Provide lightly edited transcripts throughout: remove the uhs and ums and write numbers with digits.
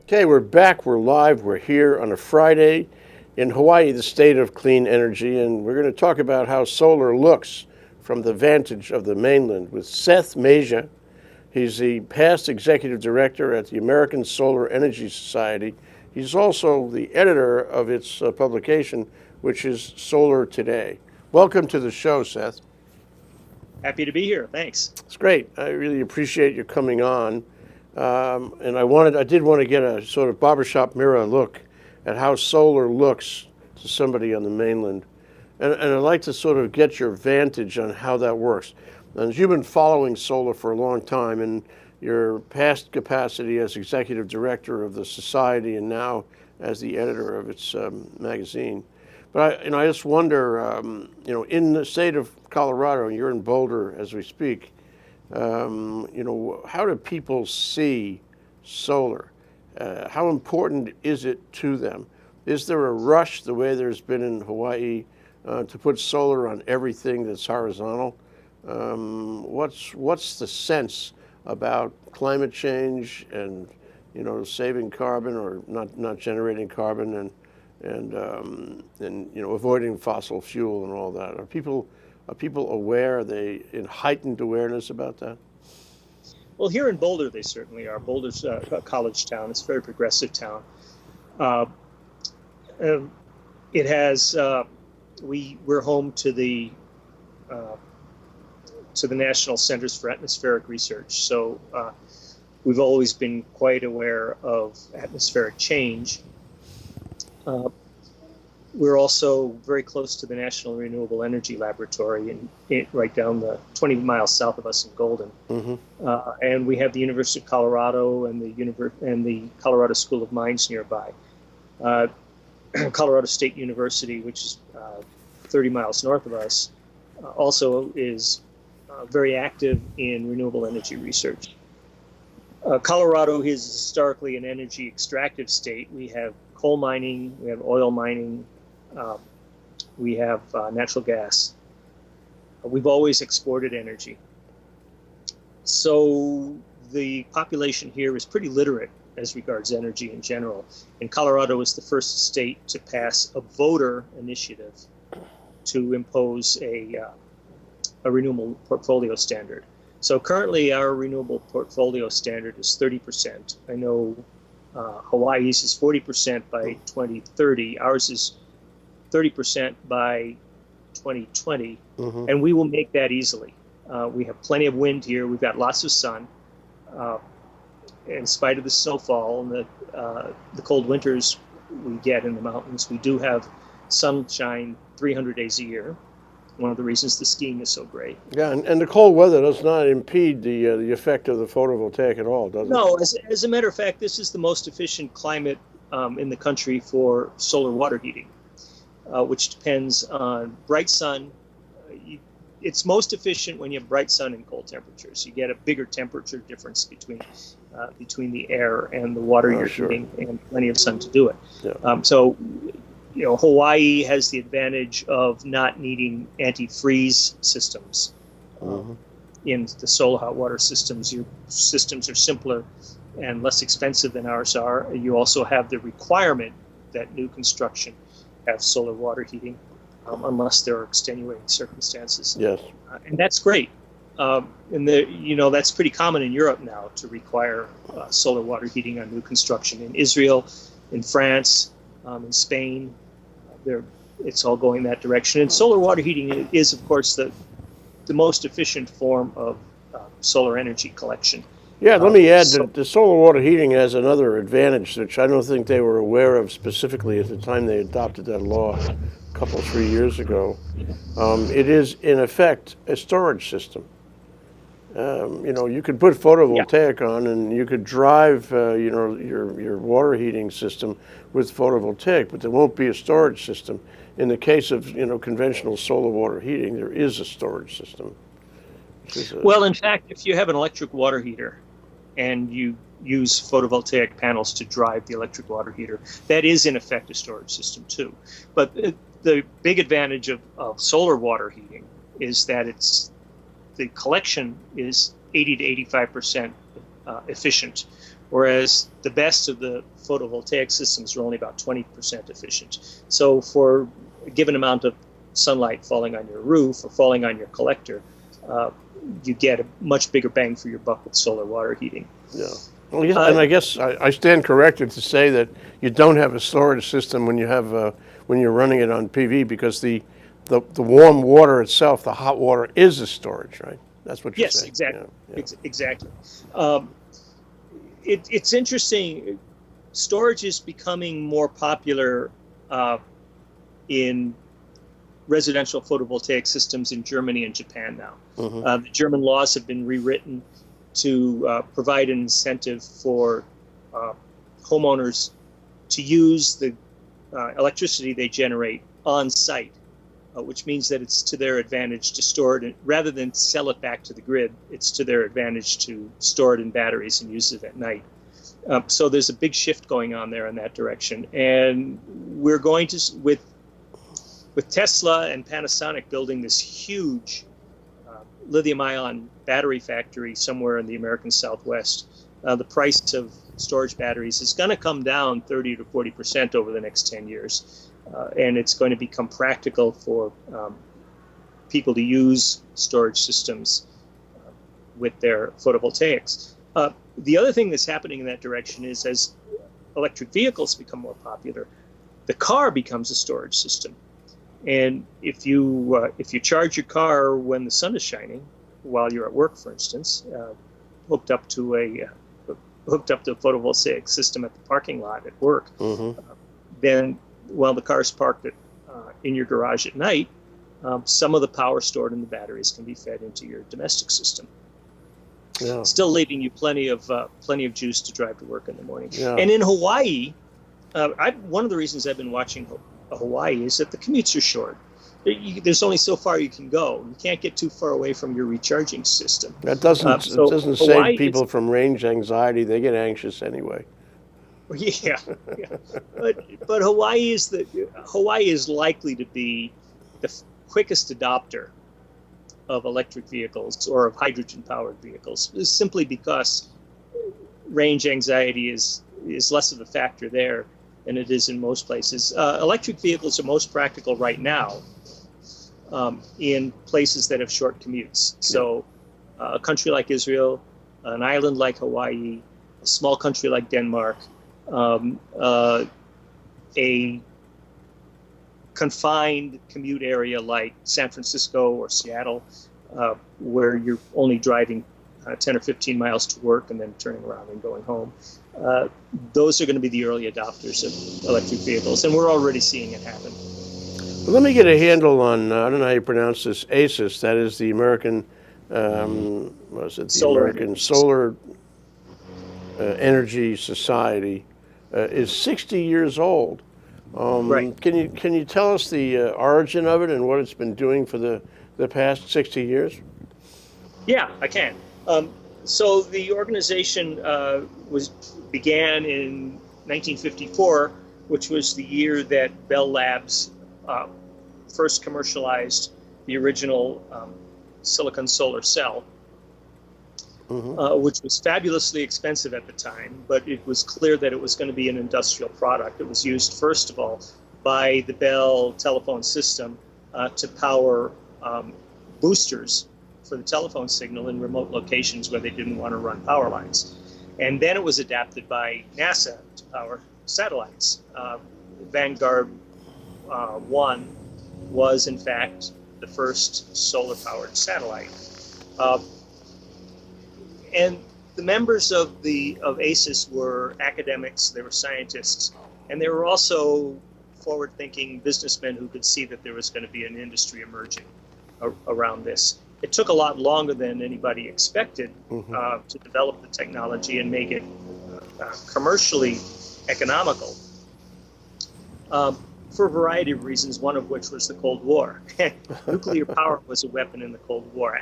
Okay, we're back, we're live, we're here on a Friday in Hawaii, the state of clean energy, and we're going to talk about how solar looks from the vantage of the mainland with Seth Masia. He's the past executive director at the American Solar Energy Society. He's also the editor of its publication, which is Solar Today. Welcome to the show, Seth. Happy to be here. Thanks. It's great. I really appreciate you coming on. And I did want to get a sort of barbershop mirror look at how solar looks to somebody on the mainland. And I'd like to sort of get your vantage on how that works. And you've been following solar for a long time in your past capacity as executive director of the society and now as the editor of its magazine. But I just wonder, in the state of Colorado, you're in Boulder as we speak, how do people see solar? How important is it to them? Is there a rush, the way there's been in Hawaii, to put solar on everything that's horizontal? What's the sense about climate change and saving carbon or not generating carbon and avoiding fossil fuel and all that? Are people aware? Are they in heightened awareness about that? Well, here in Boulder, they certainly are. Boulder's a college town. It's a very progressive town. It has we're home to the National Centers for Atmospheric Research. So we've always been quite aware of atmospheric change. We're also very close to the National Renewable Energy Laboratory, right down the 20 miles south of us in Golden. Mm-hmm. And we have the University of Colorado and the Colorado School of Mines nearby. Colorado State University, which is 30 miles north of us, also is very active in renewable energy research. Colorado is historically an energy extractive state. We have coal mining, we have oil mining, we have natural gas. We've always exported energy. So the population here is pretty literate as regards energy in general. And Colorado is the first state to pass a voter initiative to impose a renewable portfolio standard. So currently our renewable portfolio standard is 30%. I know Hawaii's is 40% by 2030. Ours is 30% by 2020, and we will make that easily. We have plenty of wind here. We've got lots of sun. In spite of the snowfall and the cold winters we get in the mountains, we do have sunshine 300 days a year. One of the reasons the skiing is so great. Yeah, and the cold weather does not impede the effect of the photovoltaic at all, does it? No, as a matter of fact, this is the most efficient climate in the country for solar water heating, which depends on bright sun. It's most efficient when you have bright sun and cold temperatures. You get a bigger temperature difference between the air and the water you're heating, and plenty of sun to do it. Yeah. So Hawaii has the advantage of not needing antifreeze systems. In the solar hot water systems, your systems are simpler and less expensive than ours are. You also have the requirement that new construction have solar water heating, unless there are extenuating circumstances. Yes. And that's great. And that's pretty common in Europe now to require solar water heating on new construction. In Israel, in France, in Spain, it's all going that direction. And solar water heating is, of course, the most efficient form of solar energy collection. Yeah, let me add that the solar water heating has another advantage, which I don't think they were aware of specifically at the time they adopted that law a couple, 3 years ago. It is, in effect, a storage system. You could put photovoltaic on, and you could drive, your water heating system with photovoltaic, but there won't be a storage system. In the case of, conventional solar water heating, there is a storage system. Well, in fact, if you have an electric water heater and you use photovoltaic panels to drive the electric water heater, that is, in effect, a storage system, too. But the big advantage of solar water heating is that the collection is 80 to 85% efficient, whereas the best of the photovoltaic systems are only about 20% efficient. So for a given amount of sunlight falling on your roof or falling on your collector, you get a much bigger bang for your buck with solar water heating. Yeah. Well, yeah, and I guess I stand corrected to say that you don't have a storage system when you have when you're running it on PV, because the warm water itself, the hot water, is the storage, right? That's what you're saying. Exactly. Yeah, yeah. Exactly. It's interesting. Storage is becoming more popular in residential photovoltaic systems in Germany and Japan now. Mm-hmm. The German laws have been rewritten to provide an incentive for homeowners to use the electricity they generate on site, which means that it's to their advantage to store it, rather than sell it back to the grid. It's to their advantage to store it in batteries and use it at night. So there's a big shift going on there in that direction, and we're going to, with Tesla and Panasonic building this huge lithium-ion battery factory somewhere in the American Southwest, the price of storage batteries is going to come down 30 to 40% over the next 10 years. And it's going to become practical for people to use storage systems with their photovoltaics. The other thing that's happening in that direction is, as electric vehicles become more popular, the car becomes a storage system. And if you charge your car when the sun is shining, while you're at work, for instance, hooked up to a photovoltaic system at the parking lot at work, Mm-hmm. then while the car is parked in your garage at night, some of the power stored in the batteries can be fed into your domestic system. Yeah. Still leaving you plenty of juice to drive to work in the morning. Yeah. And in Hawaii, one of the reasons I've been watching Hawaii is that the commutes are short. There's only so far you can go. You can't get too far away from your recharging system. That doesn't So it doesn't Hawaii save people from range anxiety. They get anxious anyway. Yeah, yeah. But Hawaii is likely to be the quickest adopter of electric vehicles or of hydrogen-powered vehicles, simply because range anxiety is less of a factor there than it is in most places. Electric vehicles are most practical right now in places that have short commutes. So a country like Israel, an island like Hawaii, a small country like Denmark, a confined commute area like San Francisco or Seattle, where you're only driving 10 or 15 miles to work and then turning around and going home. Those are going to be the early adopters of electric vehicles, and we're already seeing it happen. Well, let me get a handle on, I don't know how you pronounce this, ASUS, that is the American, what is it? The American Solar Energy Society, is 60 years old. Right. Can you tell us the origin of it and what it's been doing for the past 60 years? Yeah, I can. So the organization began in 1954, which was the year that Bell Labs first commercialized the original silicon solar cell, which was fabulously expensive at the time, but it was clear that it was going to be an industrial product. It was used, first of all, by the Bell telephone system to power boosters for the telephone signal in remote locations where they didn't want to run power lines. And then it was adapted by NASA to power satellites. Vanguard 1 was, in fact, the first solar-powered satellite. And the members of ASUS were academics, they were scientists, and they were also forward-thinking businessmen who could see that there was going to be an industry emerging around this. It took a lot longer than anybody expected to develop the technology and make it commercially economical, for a variety of reasons, one of which was the Cold War. Nuclear power was a weapon in the Cold War.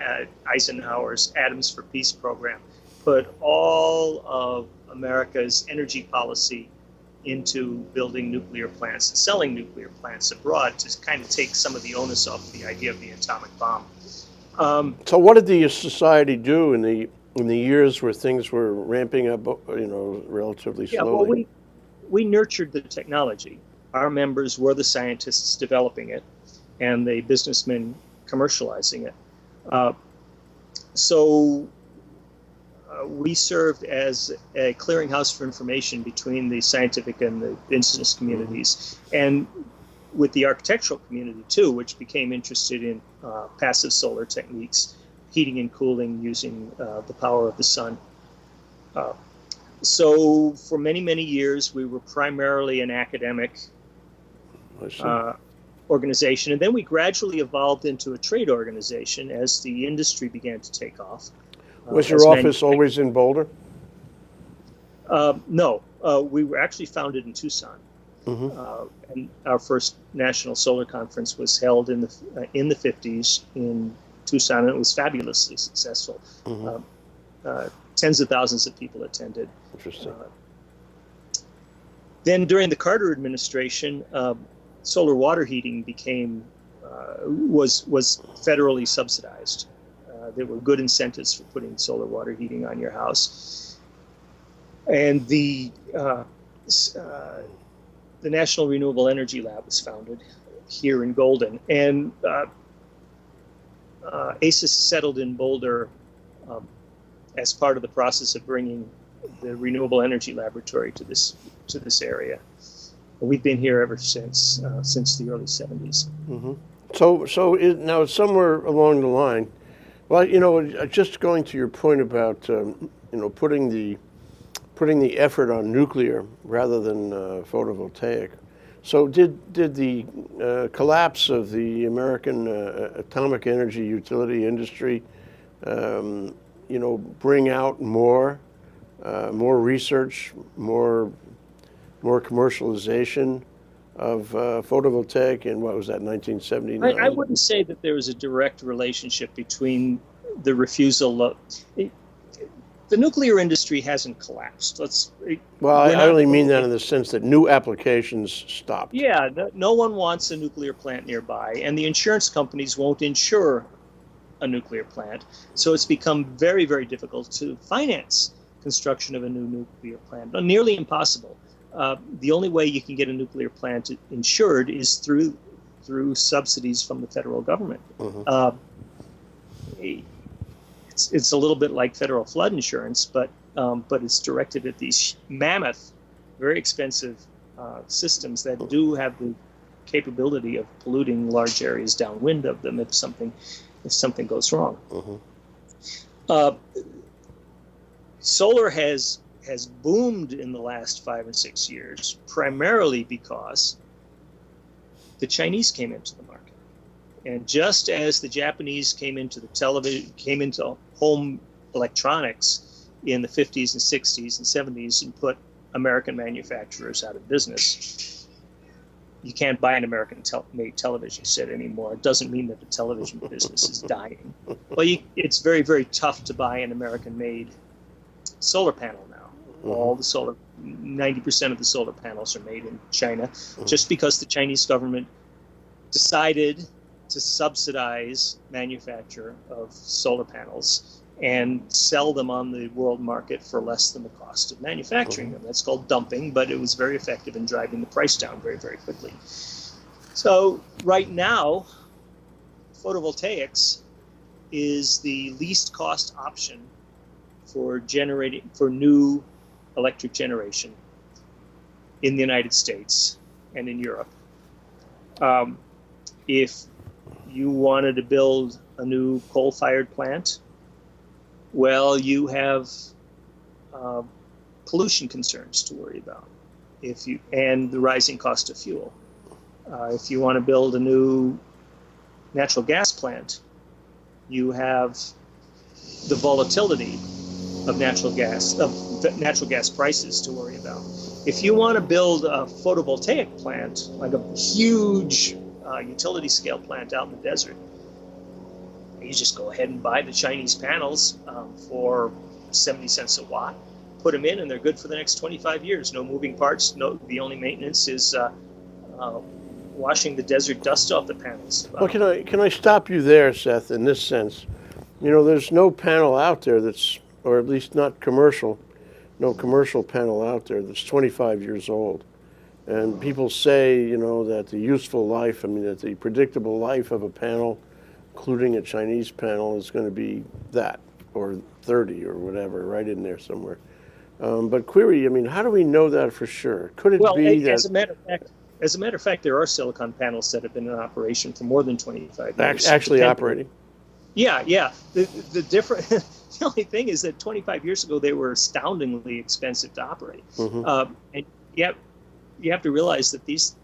Eisenhower's Atoms for Peace program put all of America's energy policy into building nuclear plants and selling nuclear plants abroad to kind of take some of the onus off the idea of the atomic bomb. So what did the society do in the in the years where things were ramping up, relatively Yeah, well, slowly? we nurtured the technology. Our members were the scientists developing it and the businessmen commercializing it. Uh, so we served as a clearinghouse for information between the scientific and the business communities, and with the architectural community too, which became interested in passive solar techniques, heating and cooling using the power of the sun. So for many, many years, we were primarily an academic organization, and then we gradually evolved into a trade organization as the industry began to take off. Was your office always in Boulder? No, we were actually founded in Tucson. And our first national solar conference was held in the 50s in Tucson, and it was fabulously successful. Tens of thousands of people attended. Interesting. Then during the Carter administration, solar water heating was federally subsidized. There were good incentives for putting solar water heating on your house, and the National Renewable Energy Lab was founded here in Golden, and ACES settled in Boulder as part of the process of bringing the Renewable Energy Laboratory to this area. We've been here ever since the early 70s. So now somewhere along the line, well, just going to your point about putting the effort on nuclear rather than photovoltaic. So did the collapse of the American atomic energy utility industry, bring out more research, more commercialization of photovoltaic in, what was that, 1979? I wouldn't say that there was a direct relationship between the refusal of... The nuclear industry hasn't collapsed. I only mean that in the sense that new applications stopped. Yeah, no one wants a nuclear plant nearby, and the insurance companies won't insure a nuclear plant. So it's become very, very difficult to finance construction of a new nuclear plant. Nearly impossible. The only way you can get a nuclear plant insured is through subsidies from the federal government. It's a little bit like federal flood insurance, but it's directed at these mammoth, very expensive systems that do have the capability of polluting large areas downwind of them if something goes wrong. Solar has boomed in the last 5 or 6 years, primarily because the Chinese came into the market. And just as the Japanese came into home electronics in the 50s and 60s and 70s and put American manufacturers out of business, you can't buy an American-made television set anymore. It doesn't mean that the television business is dying. Well, it's very, very tough to buy an American-made solar panel now. All the 90% of the solar panels are made in China, just because the Chinese government decided to subsidize manufacture of solar panels and sell them on the world market for less than the cost of manufacturing them. That's called dumping, but it was very effective in driving the price down very, very quickly. So right now, photovoltaics is the least cost option for new electric generation in the United States and in Europe. If you wanted to build a new coal-fired plant, well, you have pollution concerns to worry about, and the rising cost of fuel. If you want to build a new natural gas plant, you have the volatility of natural gas prices to worry about. If you want to build a photovoltaic plant, like a huge utility scale plant out in the desert, you just go ahead and buy the Chinese panels for 70 cents a watt, put them in, and they're good for the next 25 years. No moving parts. The only maintenance is washing the desert dust off the panels. Well, can I stop you there, Seth, in this sense? There's no panel out there that's or at least not commercial, no commercial panel out there that's 25 years old. And people say, that the useful life, that the predictable life of a panel, including a Chinese panel, is going to be that, or 30 or whatever, right in there somewhere. But query, how do we know that for sure? Could it be that... As a matter of fact, there are silicon panels that have been in operation for more than 25 years. Actually operating? Yeah. The only thing is that 25 years ago, they were astoundingly expensive to operate. Mm-hmm. And yet, you have to realize that these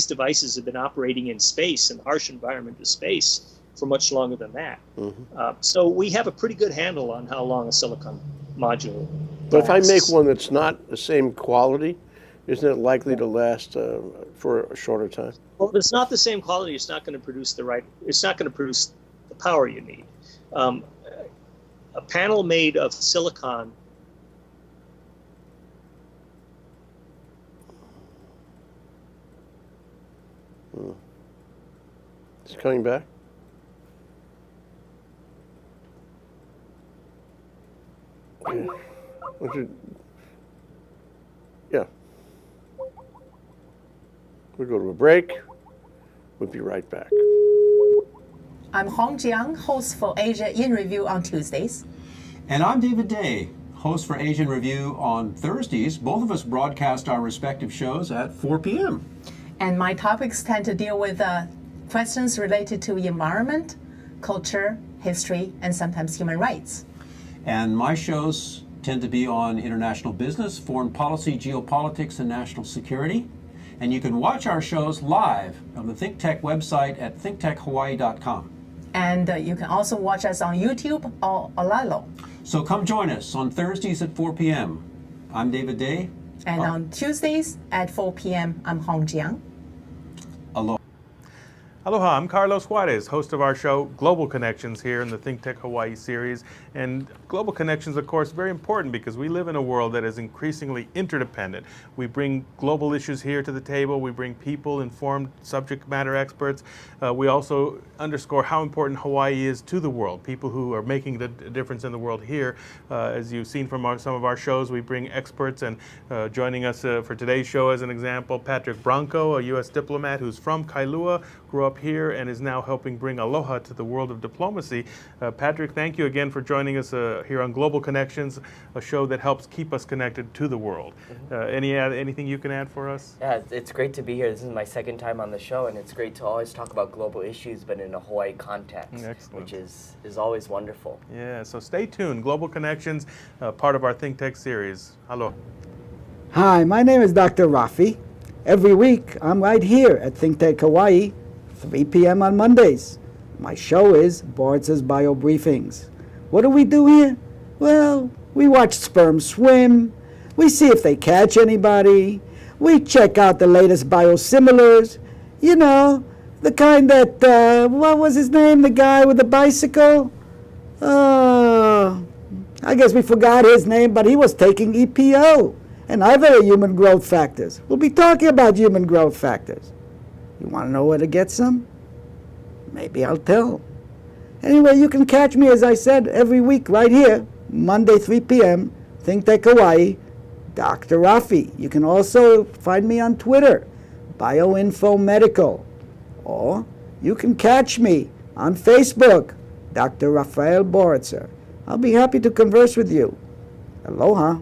devices have been operating in space, in the harsh environment of space, for much longer than that. Mm-hmm. So we have a pretty good handle on how long a silicon module But if I lasts. make one that's not the same quality, isn't it likely to last for a shorter time? Well, if it's not the same quality, it's not going to produce it's not going to produce the power you need. A panel made of silicon It's coming back? Okay. Yeah. We'll go to a break. We'll be right back. I'm Hong Jiang, host for Asia in Review on Tuesdays. And I'm David Day, host for Asian Review on Thursdays. Both of us broadcast our respective shows at 4 p.m. And my topics tend to deal with questions related to environment, culture, history, and sometimes human rights. And my shows tend to be on international business, foreign policy, geopolitics, and national security. And you can watch our shows live on the ThinkTech website at thinktechhawaii.com. And you can also watch us on YouTube or Olalo. So come join us on Thursdays at 4 p.m. I'm David Day. And on Tuesdays at 4 p.m., I'm Hong Jiang. Aloha. Aloha, I'm Carlos Juarez, host of our show Global Connections here in the ThinkTech Hawaii series. And Global Connections, of course, very important because we live in a world that is increasingly interdependent. We bring global issues here to the table. We bring people, informed subject matter experts. We also underscore how important Hawaii is to the world, people who are making the difference in the world here. As you've seen from some of our shows, we bring experts, and joining us for today's show as an example, Patrick Branco, a U.S. diplomat who's from Kailua, grew up here and is now helping bring aloha to the world of diplomacy. Patrick, thank you again for joining us here on Global Connections, a show that helps keep us connected to the world. Anything you can add for us? Yeah, it's great to be here. This is my second time on the show, and it's great to always talk about global issues, but in a Hawaii context, Excellent. which is always wonderful. Yeah, so stay tuned. Global Connections, part of our ThinkTech series. Hello. Hi, my name is Dr. Rafi. Every week, I'm right here at ThinkTech Hawaii, 3 p.m. on Mondays. My show is Boards' Bio Briefings. What do we do here? Well, we watch sperm swim. We see if they catch anybody. We check out the latest biosimilars. You know, the kind that, what was his name, the guy with the bicycle? I guess we forgot his name, but he was taking EPO and other human growth factors. We'll be talking about human growth factors. You want to know where to get some? Maybe I'll tell. Anyway, you can catch me, as I said, every week right here, Monday, 3 p.m., ThinkTech Hawaii, Dr. Rafi. You can also find me on Twitter, BioInfo Medical. Or you can catch me on Facebook, Dr. Rafael Boritzer. I'll be happy to converse with you. Aloha.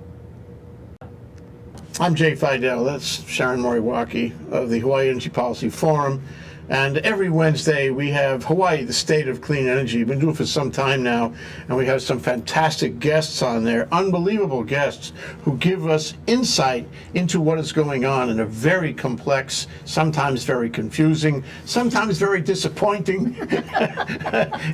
I'm Jay Fidell. That's Sharon Moriwaki of the Hawaii Energy Policy Forum. And every Wednesday we have Hawaii, the State of Clean Energy. We've been doing it for some time now, and we have some fantastic guests on there, unbelievable guests who give us insight into what is going on in a very complex, sometimes very confusing, sometimes very disappointing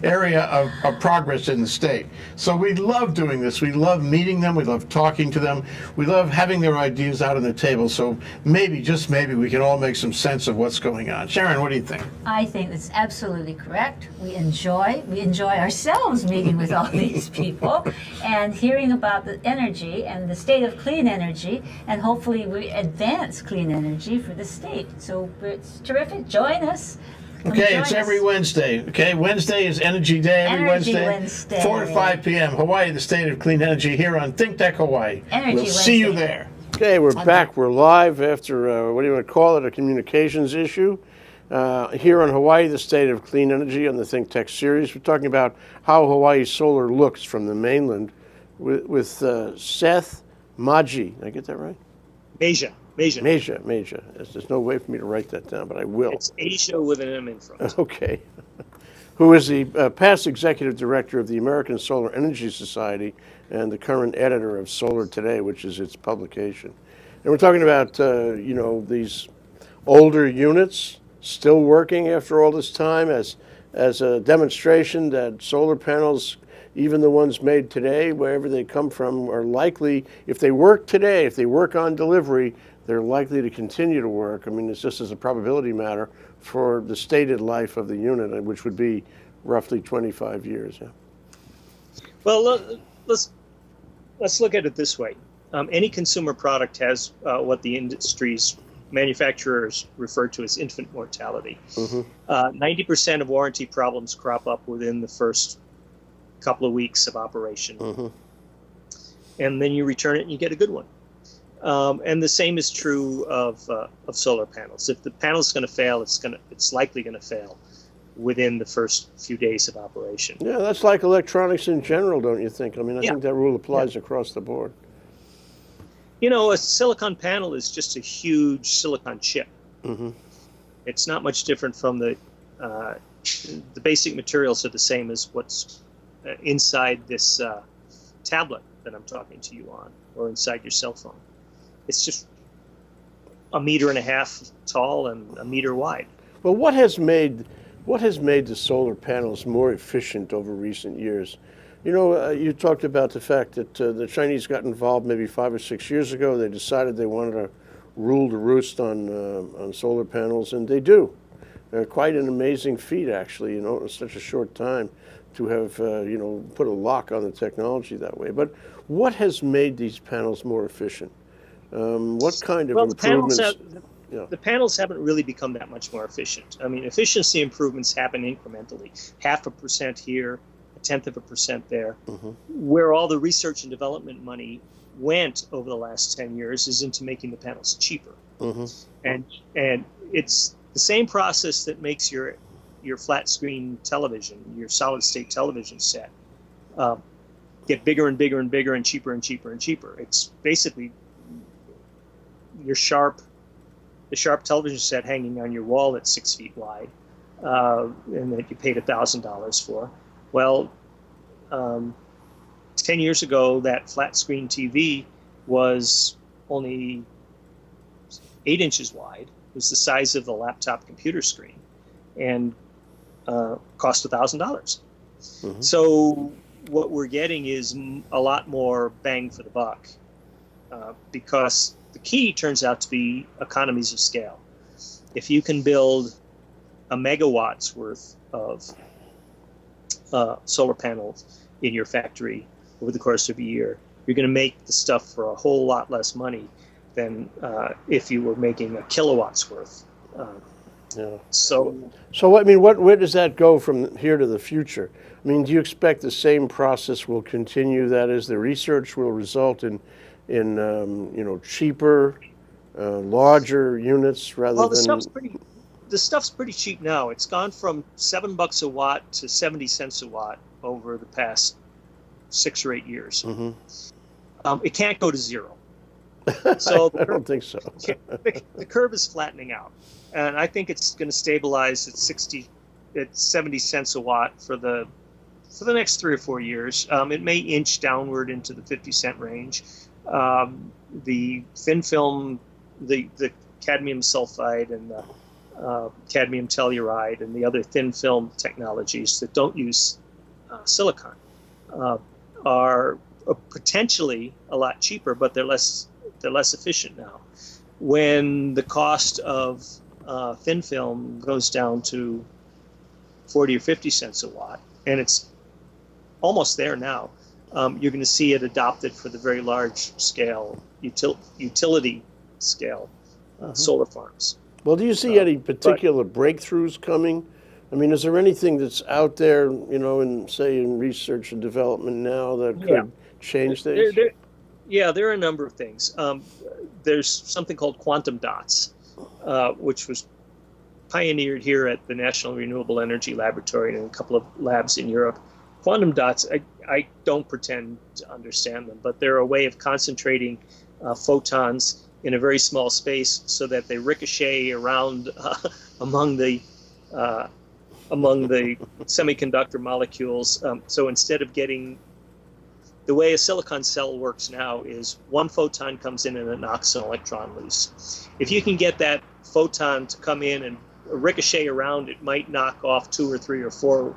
area of progress in the state. So we love doing this. We love meeting them. We love talking to them. We love having their ideas out on the table. So maybe, just maybe, we can all make some sense of what's going on. Sharon, what do you think? I think that's absolutely correct. We enjoy ourselves meeting with all these people and hearing about the energy and the state of clean energy, and hopefully we advance clean energy for the state. So it's terrific. Join us Okay, join it's us. every Wednesday. Okay, Wednesday is Energy Day. Every Energy Wednesday, Wednesday. 4 to 5 p.m. Hawaii, the state of clean energy, here on ThinkTech Hawaii. Energy We'll see you Wednesday. there. Okay, we're back. We're live after what do you want to call it? A communications issue. Here on Hawaii, the state of clean energy, on the ThinkTech series. We're talking about how Hawaii solar looks from the mainland with Seth Masia. Did I get that right? Masia. Masia. There's no way for me to write that down, but I will. It's Asia with an M in front. Okay. Who is the past executive director of the American Solar Energy Society and the current editor of Solar Today, which is its publication. And we're talking about, these older units still working after all this time as a demonstration that solar panels, even the ones made today, wherever they come from, are likely, if they work today, if they work on delivery, they're likely to continue to work. I mean, it's just as a probability matter for the stated life of the unit, which would be roughly 25 years. Yeah. Well, let's look at it this way. Any consumer product has what the industry's manufacturers refer to as infant mortality. 90% of warranty problems crop up within the first couple of weeks of operation. And then you return it and you get a good one. And the same is true of solar panels. If the panel's going to fail, it's likely going to fail within the first few days of operation. Yeah, that's like electronics in general, don't you think? I mean, I Yeah. think that rule applies across the board. A silicon panel is just a huge silicon chip. It's not much different from the basic materials are the same as what's inside this tablet that I'm talking to you on, or inside your cell phone. It's just 1.5 meters tall and 1 meter wide. Well, what has made the solar panels more efficient over recent years? You talked about the fact that the Chinese got involved maybe 5 or 6 years ago. They decided they wanted to rule the roost on solar panels, and they do. They're quite an amazing feat, actually, in such a short time to have, put a lock on the technology that way. But what has made these panels more efficient? What kind of improvements? The panels haven't really become that much more efficient. I mean, efficiency improvements happen incrementally. 0.5% here, 0.1% there. Where all the research and development money went over the last 10 years is into making the panels cheaper. And it's the same process that makes your flat screen television, your solid state television set, get bigger and bigger and bigger and cheaper and cheaper and cheaper. It's basically the sharp television set hanging on your wall that's 6 feet wide, and that you paid $1,000 for. Well, 10 years ago, that flat screen TV was only 8 inches wide. It was the size of the laptop computer screen, and cost $1,000. So what we're getting is a lot more bang for the buck, because the key turns out to be economies of scale. If you can build 1 megawatt's worth of solar panels in your factory over the course of a year, you're going to make the stuff for a whole lot less money than if you were making a kilowatt's worth. So I mean, where does that go from here to the future? I mean, do you expect the same process will continue? That is, the research will result in cheaper, larger units rather than. The stuff's pretty cheap now. It's gone from $7 a watt to 70 cents a watt over the past 6 or 8 years. It can't go to zero. So I don't think so. The curve is flattening out, and I think it's going to stabilize at 70 cents a watt for the next 3 or 4 years. It may inch downward into the 50-cent range. The thin film, the cadmium sulfide and the cadmium telluride and the other thin film technologies that don't use silicon are potentially a lot cheaper, but they're less efficient now. When the cost of thin film goes down to 40 or 50 cents a watt, and it's almost there now, you're going to see it adopted for the very large scale, utility scale solar farms. Well, do you see any particular breakthroughs coming? I mean, is there anything that's out there, in research and development now that could change things? There are a number of things. There's something called quantum dots, which was pioneered here at the National Renewable Energy Laboratory and a couple of labs in Europe. Quantum dots, I don't pretend to understand them, but they're a way of concentrating photons in a very small space so that they ricochet around among the semiconductor molecules. So instead of getting, the way a silicon cell works now is one photon comes in and it knocks an electron loose. If you can get that photon to come in and ricochet around, it might knock off 2 or 3 or 4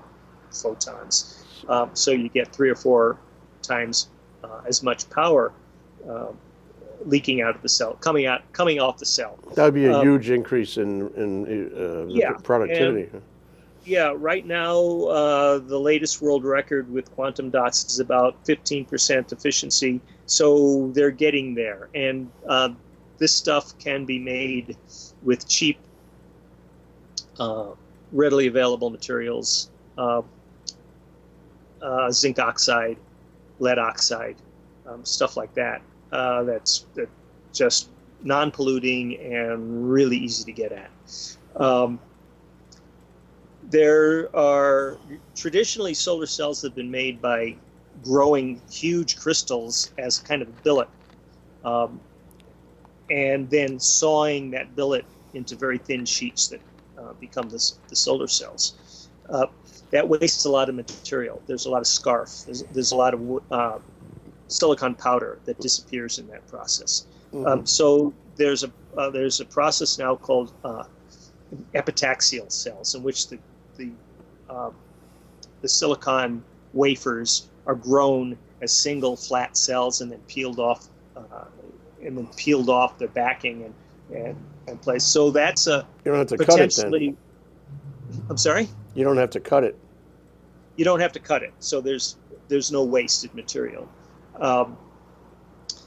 photons. So you get 3 or 4 times as much power leaking out of the cell, coming off the cell. That would be a huge increase in productivity. Right now, the latest world record with quantum dots is about 15% efficiency. So they're getting there. And this stuff can be made with cheap, readily available materials, zinc oxide, lead oxide, stuff like that. That's just non-polluting and really easy to get at. There are traditionally solar cells that have been made by growing huge crystals as kind of a billet, and then sawing that billet into very thin sheets that become the solar cells. That wastes a lot of material. There's a lot of scarf. There's a lot of silicon powder that disappears in that process. So there's a process now called epitaxial cells, in which the silicon wafers are grown as single flat cells and then peeled off their backing and placed. So that's a You don't have to potentially. cut it then. I'm sorry. You don't have to cut it. You don't have to cut it. So there's no wasted material.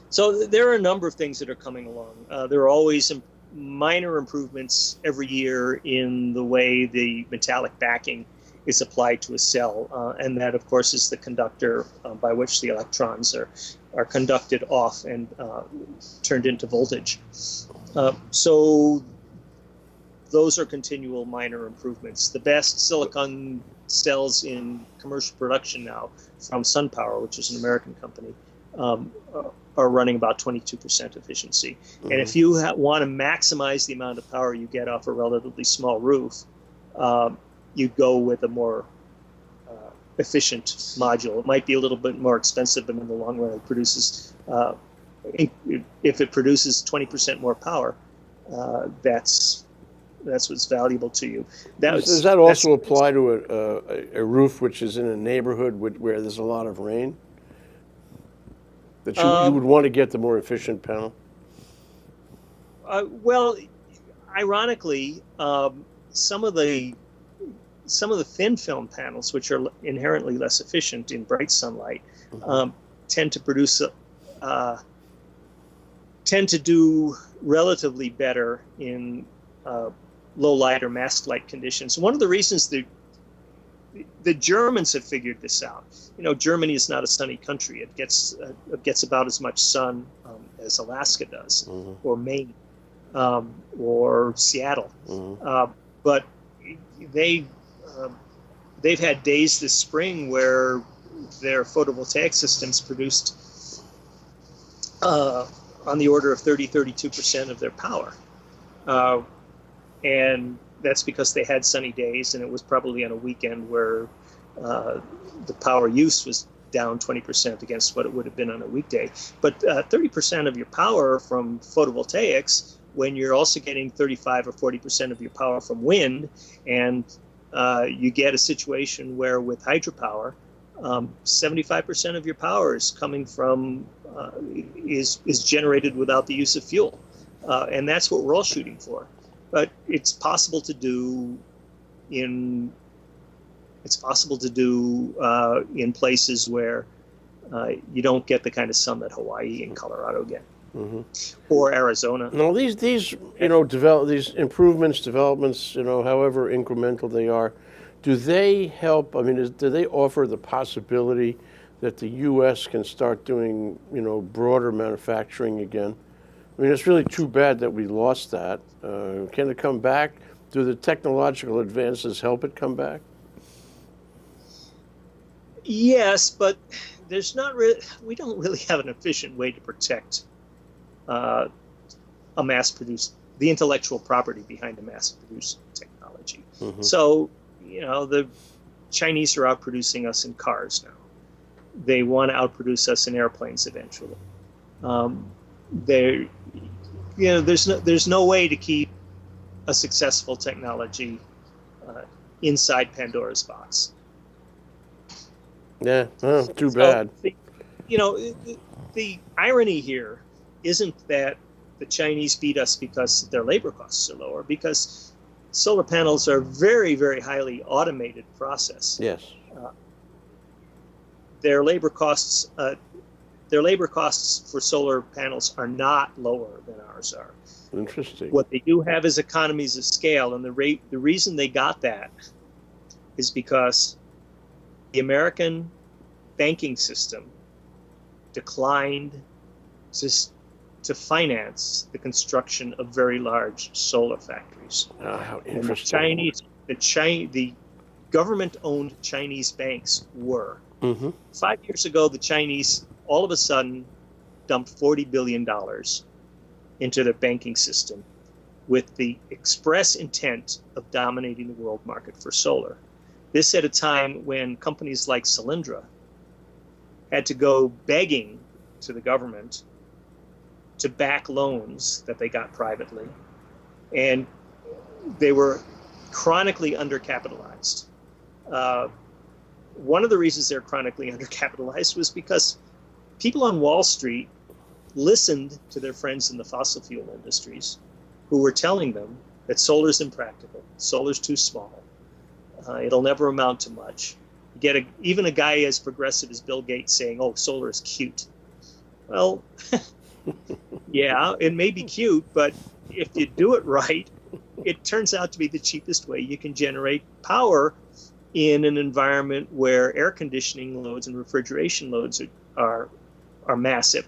So there are a number of things that are coming along. There are always minor improvements every year in the way the metallic backing is applied to a cell, and that, of course, is the conductor by which the electrons are conducted off and turned into voltage. So those are continual minor improvements. The best silicon cells in commercial production now from SunPower, which is an American company, are running about 22% efficiency. And if you want to maximize the amount of power you get off a relatively small roof, you go with a more efficient module. It might be a little bit more expensive, but in the long run, it produces. If it produces 20% more power, that's what's valuable to you. Does that also apply to a roof which is in a neighborhood where there's a lot of rain? That you would want to get the more efficient panel? Well, ironically, some of the thin film panels, which are inherently less efficient in bright sunlight, tend to do relatively better in low light or masked light conditions. One of the reasons the Germans have figured this out. Germany is not a sunny country. It gets about as much sun as Alaska does, or Maine, or Seattle. But they've had days this spring where their photovoltaic systems produced on the order of 32% of their power. And that's because they had sunny days, and it was probably on a weekend where the power use was down 20% against what it would have been on a weekday. But 30% of your power from photovoltaics, when you're also getting 35 or 40% of your power from wind, and you get a situation where with hydropower, 75% of your power is coming from is generated without the use of fuel, and that's what we're all shooting for. But it's possible to do in places where you don't get the kind of sun that Hawaii and Colorado get. or Arizona. Now these these improvements, developments, however incremental they are, do they help? I mean, do they offer the possibility that the U.S. can start doing broader manufacturing again? I mean, it's really too bad that we lost that. Can it come back? Do the technological advances help it come back? Yes, but there's not really. We don't really have an efficient way to protect a mass-produced, the intellectual property behind a mass-produced technology. So, the Chinese are outproducing us in cars now. They want to outproduce us in airplanes eventually. There's no way to keep a successful technology inside Pandora's box. Yeah, too bad. The irony here isn't that the Chinese beat us because their labor costs are lower, because solar panels are very, very highly automated process. Yes. Their labor costs for solar panels are not lower than ours are. Interesting. What they do have is economies of scale, and the reason they got that is because the American banking system declined to finance the construction of very large solar factories. How interesting. And the government-owned Chinese banks were. 5 years ago, the Chinese all of a sudden dumped $40 billion into their banking system with the express intent of dominating the world market for solar. This at a time when companies like Solyndra had to go begging to the government to back loans that they got privately, and they were chronically undercapitalized. One of the reasons they're chronically undercapitalized was because people on Wall Street listened to their friends in the fossil fuel industries who were telling them that solar's impractical, solar's too small, it'll never amount to much. You get even a guy as progressive as Bill Gates saying, "Oh, solar is cute." Well, yeah, it may be cute, but if you do it right, it turns out to be the cheapest way you can generate power in an environment where air conditioning loads and refrigeration loads are massive.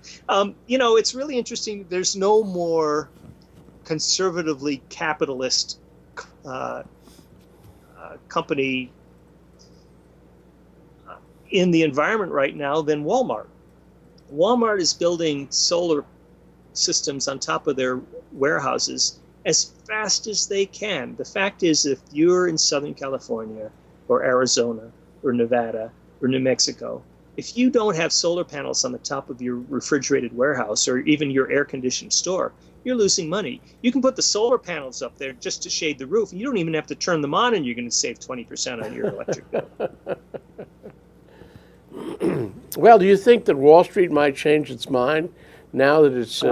It's really interesting. There's no more conservatively capitalist company in the environment right now than Walmart. Walmart is building solar systems on top of their warehouses as fast as they can. The fact is, if you're in Southern California or Arizona or Nevada or New Mexico, if you don't have solar panels on the top of your refrigerated warehouse or even your air-conditioned store, you're losing money. You can put the solar panels up there just to shade the roof, and you don't even have to turn them on, and you're going to save 20% on your electric bill. Well, do you think that Wall Street might change its mind now that it's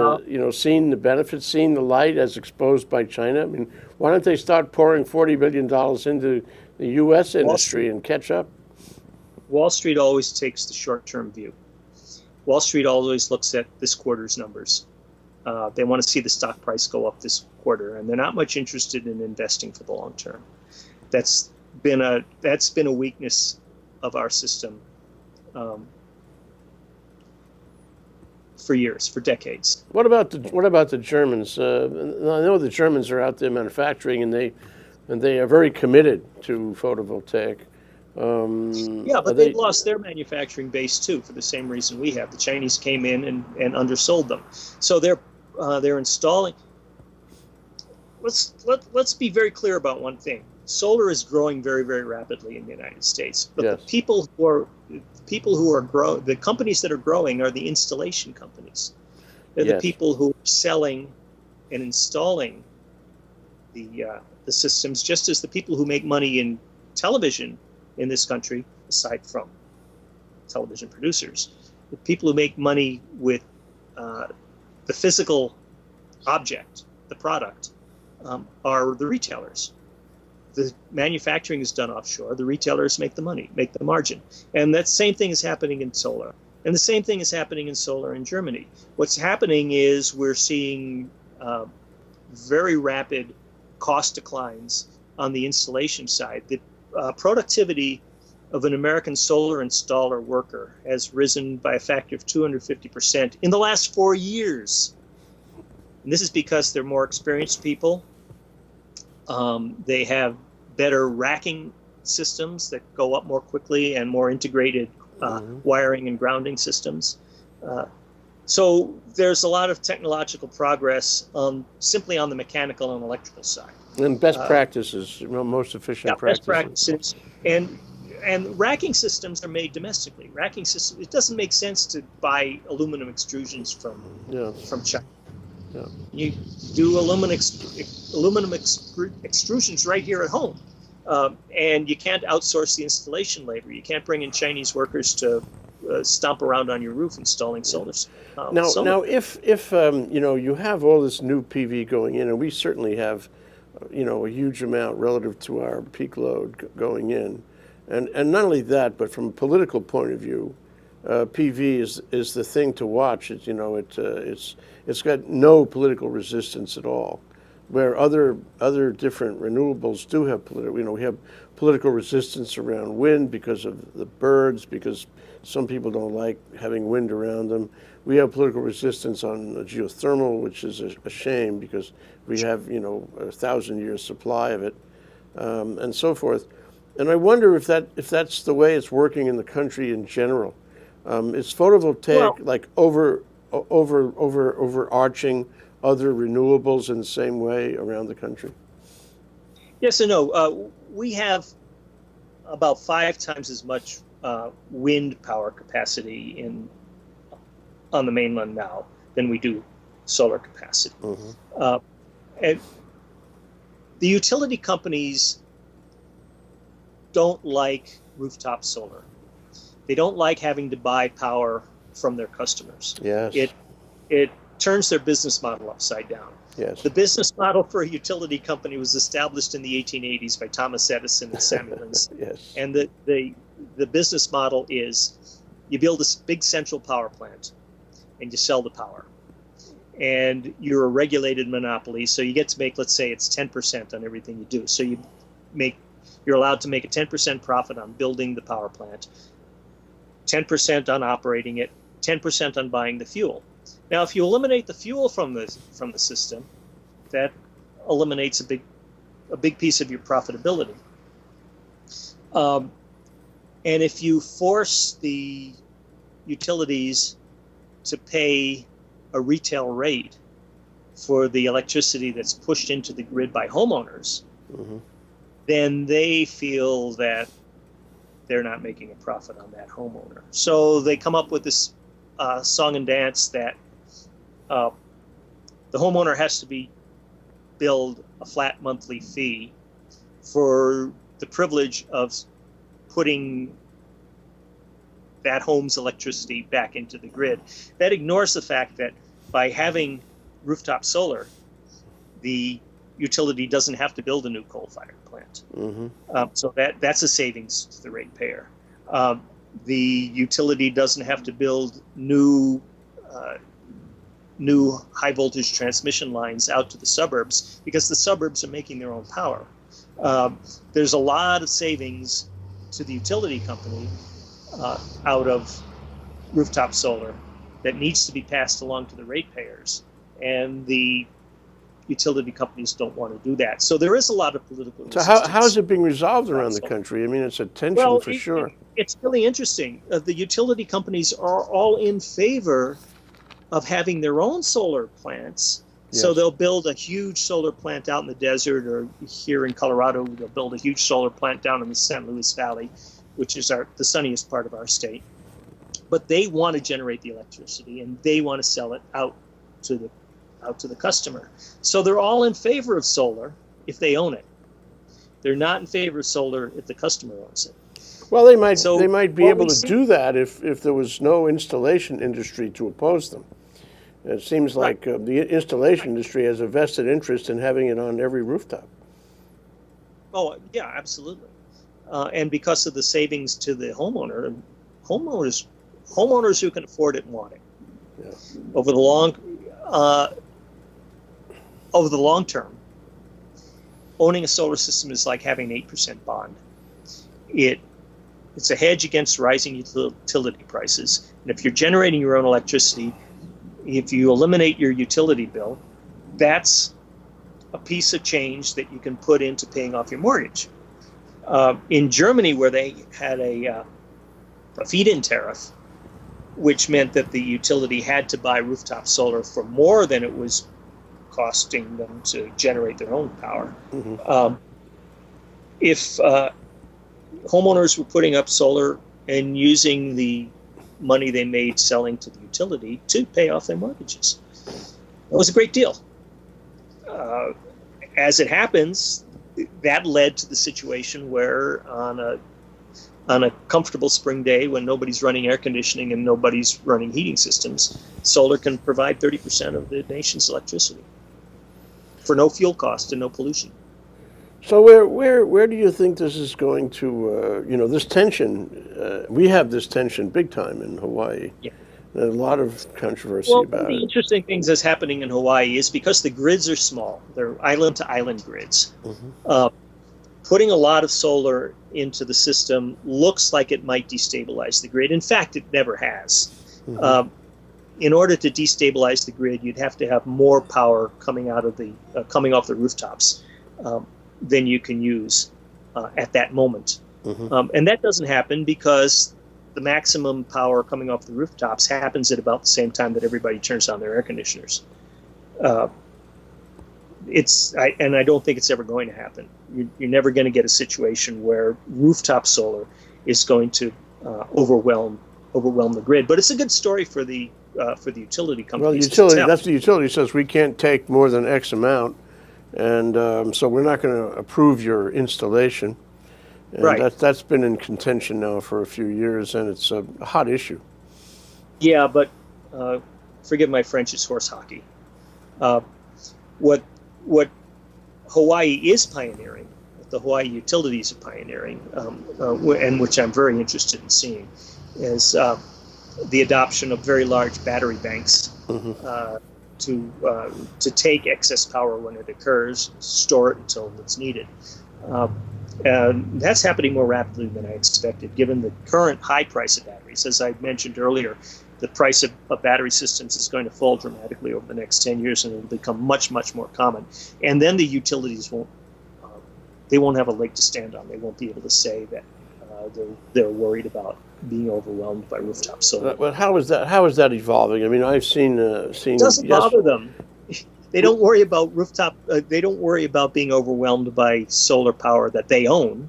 seen the benefits, seen the light as exposed by China? I mean, why don't they start pouring $40 billion into the U.S. industry and catch up? Wall Street always takes the short-term view. Wall Street always looks at this quarter's numbers. They want to see the stock price go up this quarter, and they're not much interested in investing for the long term. That's been a weakness of our system for years, for decades. What about the Germans? I know the Germans are out there manufacturing, and they are very committed to photovoltaic. But they've lost their manufacturing base too for the same reason we have. The Chinese came in and undersold them, so they're installing. Let's be very clear about one thing. Solar is growing very, very rapidly in the United States, but yes. The companies that are growing are the installation companies. They're yes. the people who are selling and installing the systems, just as the people who make money in television in this country, aside from television producers, the people who make money with the physical object, the product, are the retailers. The manufacturing is done offshore. The retailers make the money, make the margin. And that same thing is happening in solar. And the same thing is happening in solar in Germany. What's happening is we're seeing very rapid cost declines on the installation side. The productivity of an American solar installer worker has risen by a factor of 250% in the last 4 years. And this is because they're more experienced people. They have better racking systems that go up more quickly and more integrated wiring and grounding systems. So there's a lot of technological progress simply on the mechanical and electrical side. And best practices, most efficient practices. Best practices. And racking systems are made domestically. Racking systems, it doesn't make sense to buy aluminum extrusions from China. Yeah. You do aluminum extrusions right here at home. And you can't outsource the installation labor. You can't bring in Chinese workers to stomp around on your roof installing solar. Now, if you have all this new PV going in, and we certainly have, a huge amount relative to our peak load going in, and not only that, but from a political point of view, PV is the thing to watch. It's got no political resistance at all, where other different renewables do have political. We have political resistance around wind because of the birds, because some people don't like having wind around them. We have political resistance on geothermal, which is a shame because we have 1,000 years supply of it, and so forth. And I wonder if that's the way it's working in the country in general. Is photovoltaic like overarching other renewables in the same way around the country? Yes and no. We have about 5 times as much wind power capacity on the mainland now than we do solar capacity. And the utility companies don't like rooftop solar. They don't like having to buy power from their customers. Yes. It turns their business model upside down. Yes. The business model for a utility company was established in the 1880s by Thomas Edison and Samuel Insull. Yes. And the business model is you build this big central power plant and you sell the power. And you're a regulated monopoly, so you get to make, let's say it's 10% on everything you do. So you're allowed to make a 10% profit on building the power plant, 10% on operating it, 10% on buying the fuel. Now, if you eliminate the fuel from the system, that eliminates a big piece of your profitability. And if you force the utilities to pay a retail rate for the electricity that's pushed into the grid by homeowners, then they feel that they're not making a profit on that homeowner. So they come up with this song and dance that the homeowner has to be billed a flat monthly fee for the privilege of putting that home's electricity back into the grid. That ignores the fact that by having rooftop solar, the utility doesn't have to build a new coal-fired plant. So that's a savings to the ratepayer. The utility doesn't have to build new high voltage transmission lines out to the suburbs because the suburbs are making their own power. There's a lot of savings to the utility company out of rooftop solar that needs to be passed along to the ratepayers, and the utility companies don't want to do that. So there is a lot of political resistance. So how is it being resolved around the country? I mean, it's a tension for sure. It's really interesting. The utility companies are all in favor of having their own solar plants. Yes. So they'll build a huge solar plant out in the desert, or here in Colorado, they'll build a huge solar plant down in the San Luis Valley, which is the sunniest part of our state. But they want to generate the electricity, and they want to sell it out to the customer. So they're all in favor of solar if they own it. They're not in favor of solar if the customer owns it. Well, they might be able to do that if there was no installation industry to oppose them. It seems like the installation industry has a vested interest in having it on every rooftop. Oh, yeah, absolutely. And because of the savings to the homeowner, homeowners homeowners who can afford it want it. Yeah. Over the long term, owning a solar system is like having an 8% bond. It's a hedge against rising utility prices. And if you're generating your own electricity, if you eliminate your utility bill, that's a piece of change that you can put into paying off your mortgage. In Germany, where they had a feed-in tariff, which meant that the utility had to buy rooftop solar for more than it was costing them to generate their own power. Mm-hmm. If homeowners were putting up solar and using the money they made selling to the utility to pay off their mortgages, that was a great deal. As it happens, that led to the situation where on a comfortable spring day when nobody's running air conditioning and nobody's running heating systems, solar can provide 30% of the nation's electricity for no fuel cost and no pollution. So where do you think this is going to, this tension, we have this tension big time in Hawaii. Yeah. There's a lot of controversy Well, about one of the it. interesting things that's happening in Hawaii is because the grids are small, they're island-to-island grids. Mm-hmm. Putting a lot of solar into the system looks like it might destabilize the grid. In fact, it never has. Mm-hmm. In order to destabilize the grid, you'd have to have more power coming off the rooftops than you can use at that moment. Mm-hmm. And that doesn't happen because the maximum power coming off the rooftops happens at about the same time that everybody turns on their air conditioners. I don't think it's ever going to happen. You're never going to get a situation where rooftop solar is going to overwhelm the grid. But it's a good story for the utility companies. That's the utility says we can't take more than X amount, and so we're not going to approve your installation. And right. That's been in contention now for a few years, and it's a hot issue. Yeah, but forgive my French, it's horse hockey. What Hawaii is pioneering, what the Hawaii utilities are pioneering, and which I'm very interested in seeing, is the adoption of very large battery banks. Mm-hmm. To take excess power when it occurs, store it until it's needed. And that's happening more rapidly than I expected, given the current high price of batteries. As I mentioned earlier, the price of battery systems is going to fall dramatically over the next 10 years, and it'll become much, much more common. And then the utilities won't have a leg to stand on. They won't be able to say that they're worried about being overwhelmed by rooftop solar. But how is that evolving? I mean, I've seen. It doesn't bother them. They don't worry about rooftop. They don't worry about being overwhelmed by solar power that they own.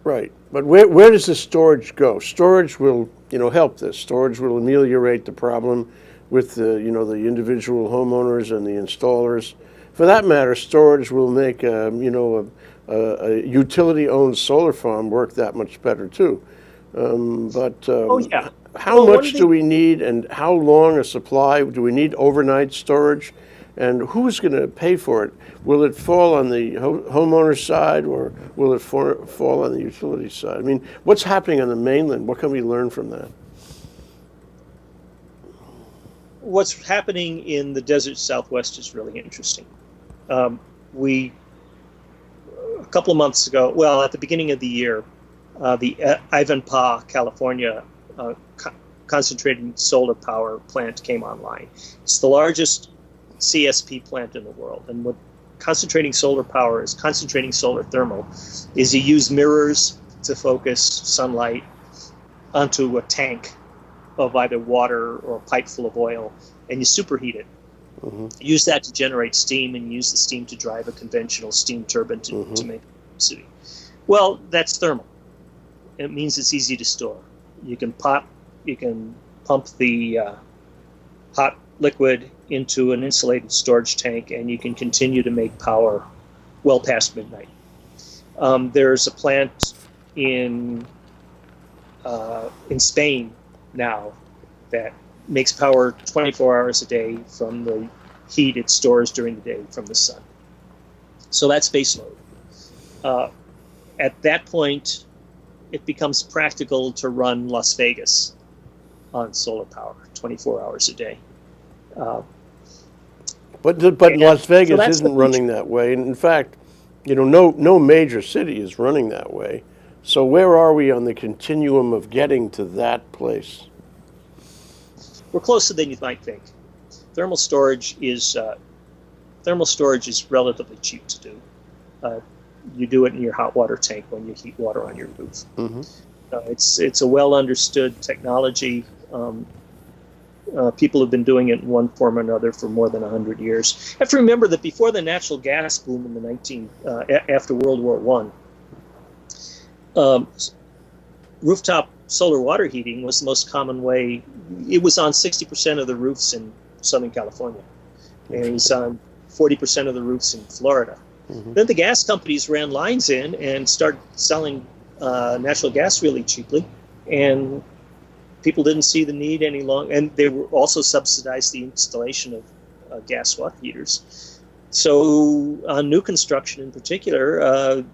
Right, but where does the storage go? Storage will, help this. Storage will ameliorate the problem with the individual homeowners and the installers. For that matter, storage will make a utility-owned solar farm work that much better too. How much do we need, and how long a supply? Do we need overnight storage? And who's going to pay for it? Will it fall on the homeowner's side, or will it fall on the utility side? I mean, what's happening on the mainland? What can we learn from that? What's happening in the desert Southwest is really interesting. A couple of months ago, at the beginning of the year, the Ivanpah, California concentrated solar power plant came online. It's the largest CSP plant in the world. And what concentrating solar power is, concentrating solar thermal, is you use mirrors to focus sunlight onto a tank of either water or a pipe full of oil, and you superheat it. Mm-hmm. Use that to generate steam, and use the steam to drive a conventional steam turbine to make electricity. Well, that's thermal. It means it's easy to store. You can pump the hot liquid into an insulated storage tank, and you can continue to make power well past midnight. There's a plant in Spain now that makes power 24 hours a day from the heat it stores during the day from the sun. So that's baseload. At that point, it becomes practical to run Las Vegas on solar power, 24 hours a day. But Las Vegas that's isn't the running that way. And in fact, no major city is running that way. So where are we on the continuum of getting to that place? We're closer than you might think. Thermal storage is relatively cheap to do. You do it in your hot water tank when you heat water on your roof. Mm-hmm. It's a well understood technology. People have been doing it in one form or another for more than 100 years. You have to remember that before the natural gas boom in the after World War I, rooftop solar water heating was the most common way. It was on 60% of the roofs in Southern California, and it was on 40% of the roofs in Florida. Mm-hmm. Then the gas companies ran lines in and started selling natural gas really cheaply, and people didn't see the need any longer. And they were also subsidized the installation of gas water heaters. So on new construction in particular, a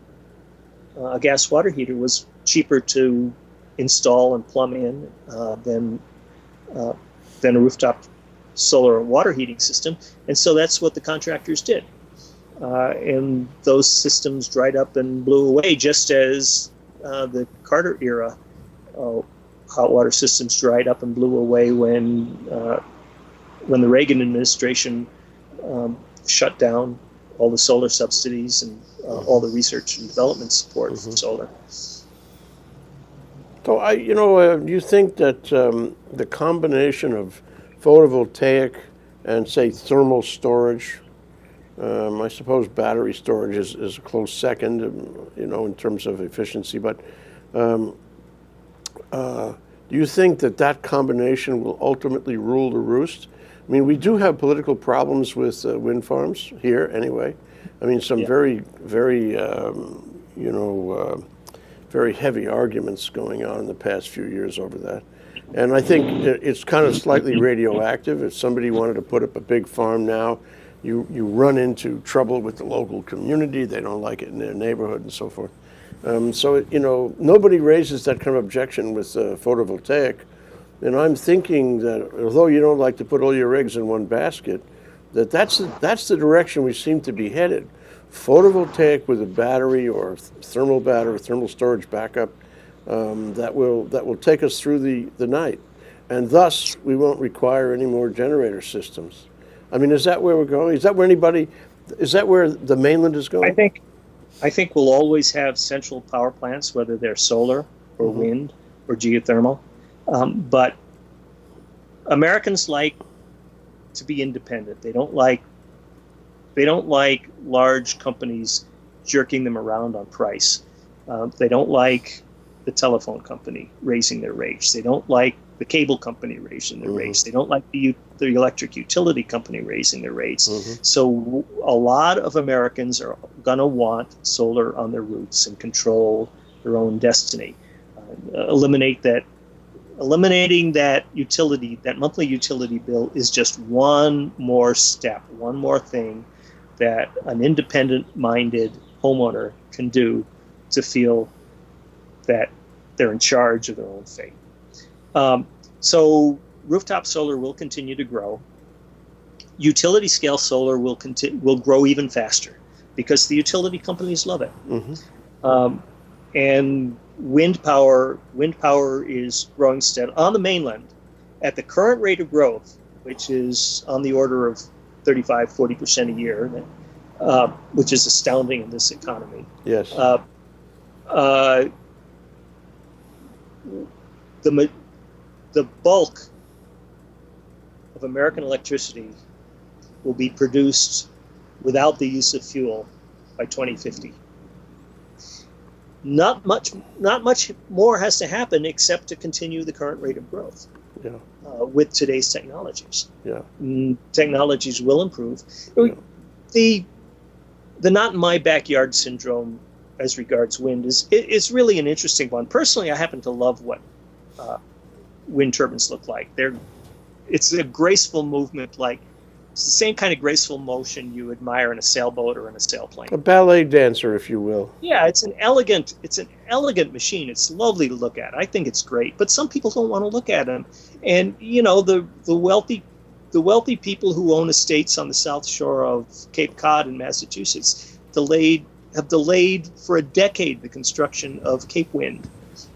gas water heater was cheaper to install and plumb in than a rooftop solar water heating system. And so that's what the contractors did. And those systems dried up and blew away, just as the Carter era hot water systems dried up and blew away when the Reagan administration shut down all the solar subsidies and all the research and development support for solar. So you think that the combination of photovoltaic and say thermal storage, I suppose battery storage is a close second, in terms of efficiency, but do you think that combination will ultimately rule the roost? I mean, we do have political problems with wind farms here anyway. I mean, some very, very, very heavy arguments going on in the past few years over that. And I think it's kind of slightly radioactive. If somebody wanted to put up a big farm now, you run into trouble with the local community. They don't like it in their neighborhood and so forth. So nobody raises that kind of objection with photovoltaic. And I'm thinking that although you don't like to put all your eggs in one basket, that's the direction we seem to be headed. Photovoltaic with a battery or thermal storage backup that will take us through the night, and thus we won't require any more generator systems. I mean, is that where we're going? Is that where the mainland is going? I think we'll always have central power plants, whether they're solar or wind or geothermal. But Americans like to be independent. They don't like large companies jerking them around on price. They don't like the telephone company raising their rates. They don't like the cable company raising their rates. They don't like the electric utility company raising their rates. So a lot of Americans are going to want solar on their roofs and control their own destiny. Eliminating that utility, that monthly utility bill, is just one more step, one more thing that an independent-minded homeowner can do to feel that they're in charge of their own fate. So rooftop solar will continue to grow. Utility scale solar will grow even faster because the utility companies love it. And wind power is growing steadily on the mainland at the current rate of growth, which is on the order of 35-40% a year, which is astounding in this economy. Yes. The bulk of American electricity will be produced without the use of fuel by 2050. Not much more has to happen except to continue the current rate of growth. With today's technologies. Technologies will improve. The not in my backyard syndrome as regards wind is really an interesting one. Personally, I happen to love what wind turbines look like. It's a graceful movement, like It's the same kind of graceful motion you admire in a sailboat or in a sailplane. A ballet dancer, if you will. Yeah, it's an elegant machine. It's lovely to look at. I think it's great, but some people don't want to look at them. And you know, the wealthy people who own estates on the south shore of Cape Cod in Massachusetts have delayed for a decade the construction of Cape Wind,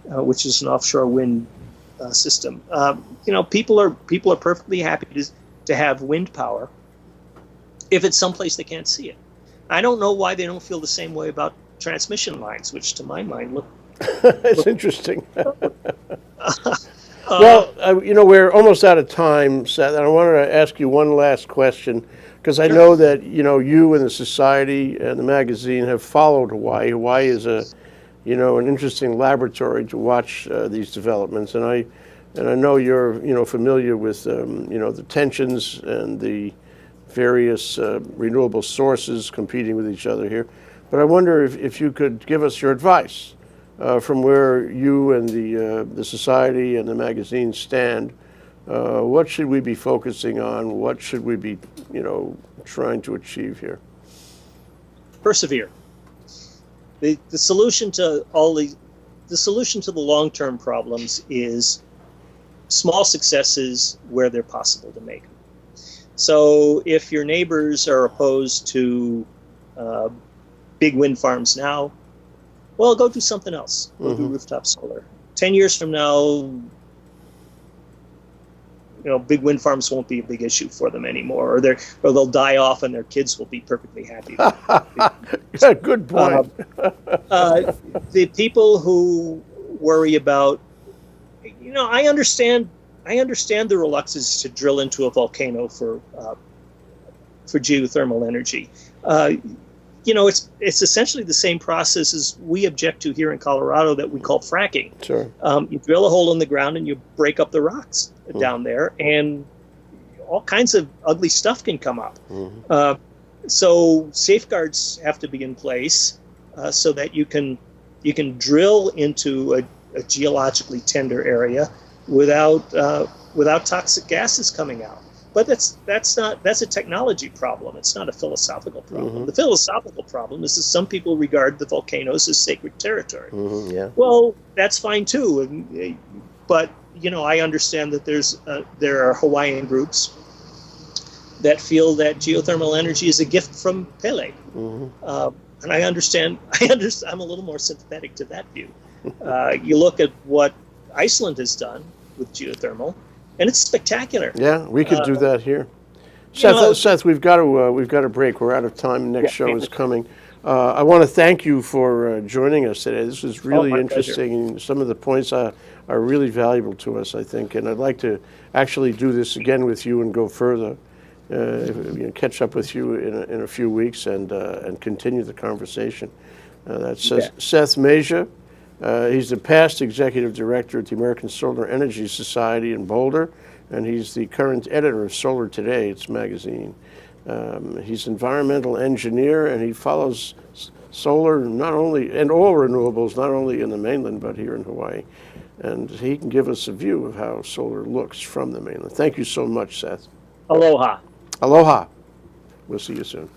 which is an offshore wind system. You know, people are perfectly happy to have wind power if it's someplace they can't see it. I don't know why they don't feel the same way about transmission lines, which to my mind look. It's interesting. Well, you know, we're almost out of time, Seth, and I wanted to ask you one last question, because I know that, you know, you and the Society and the magazine have followed Hawaii. Hawaii is an interesting laboratory to watch these developments, and I know you're, you know, familiar with, the tensions and the various renewable sources competing with each other here. But I wonder if you could give us your advice from where you and the Society and the magazine stand. What should we be focusing on? What should we be, trying to achieve here? Persevere. The solution to the long-term problems is small successes where they're possible to make. So if your neighbors are opposed to big wind farms now, well, go do something else. Go do rooftop solar. 10 years from now, big wind farms won't be a big issue for them anymore, or they'll die off and their kids will be perfectly happy. Yeah, good point. The people who worry about, I understand the reluctance to drill into a volcano for geothermal energy. It's essentially the same process as we object to here in Colorado that we call fracking. Sure. You drill a hole in the ground and you break up the rocks down there, and all kinds of ugly stuff can come up. So safeguards have to be in place so that you can drill into a geologically tender area without toxic gases coming out. But that's a technology problem. It's not a philosophical problem. The philosophical problem is that some people regard the volcanoes as sacred territory. Yeah. Well, that's fine too. But I understand that there are Hawaiian groups that feel that geothermal energy is a gift from Pele, and I understand. I'm a little more sympathetic to that view. You look at what Iceland has done with geothermal, and it's spectacular. Yeah, we could do that here. Seth, we've got to break. We're out of time. The next show is coming. I want to thank you for joining us today. This was really interesting. Pleasure. Some of the points are really valuable to us, I think. And I'd like to actually do this again with you and go further, catch up with you in a few weeks and continue the conversation. That's Seth Masia. He's the past executive director at the American Solar Energy Society in Boulder, and he's the current editor of Solar Today, its magazine. He's an environmental engineer, and he follows solar and all renewables, not only in the mainland, but here in Hawaii. And he can give us a view of how solar looks from the mainland. Thank you so much, Seth. Aloha. Aloha. We'll see you soon.